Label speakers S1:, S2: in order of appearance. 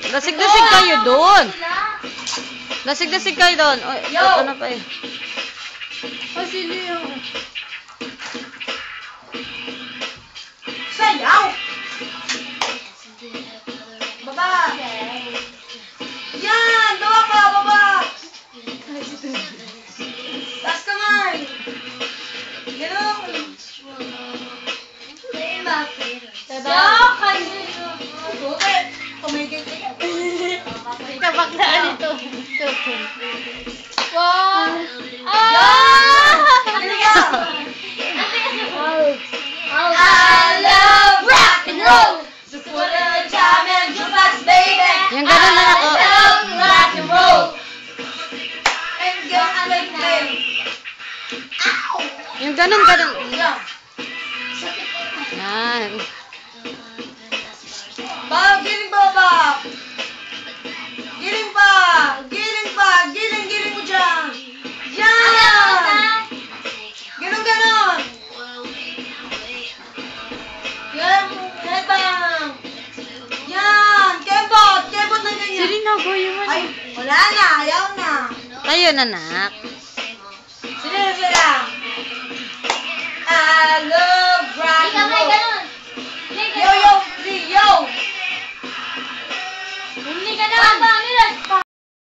S1: Dasig-dasig kayo doon. Dasig-dasig kayo doon. Ano pa eh.
S2: Sino yung...
S3: Sayaw! Baba! Yan! Dawa ka! Baba! Taas kamay! Gano'n!
S2: Sayaw!
S3: Buti! Kumigit ka!
S2: Kabaklaan ito. Wow!
S3: Yan! I love rock and roll! So put a jam and jukebox, baby!
S1: Yung ganun na ako.
S3: I love rock and roll! And go and make me! Ow!
S1: Yung ganun.
S3: Yan!
S1: Yan.
S3: Giling pa ba? Giling pa! Giling pa! Giling mo dyan! Yan! Ganon! Yan! Headbang! Yan! Kembot na ganyan!
S1: Sige na, go yung
S3: Ay, wala na! Ayaw na!
S1: Tayo na, nak.
S3: Sige lang! I love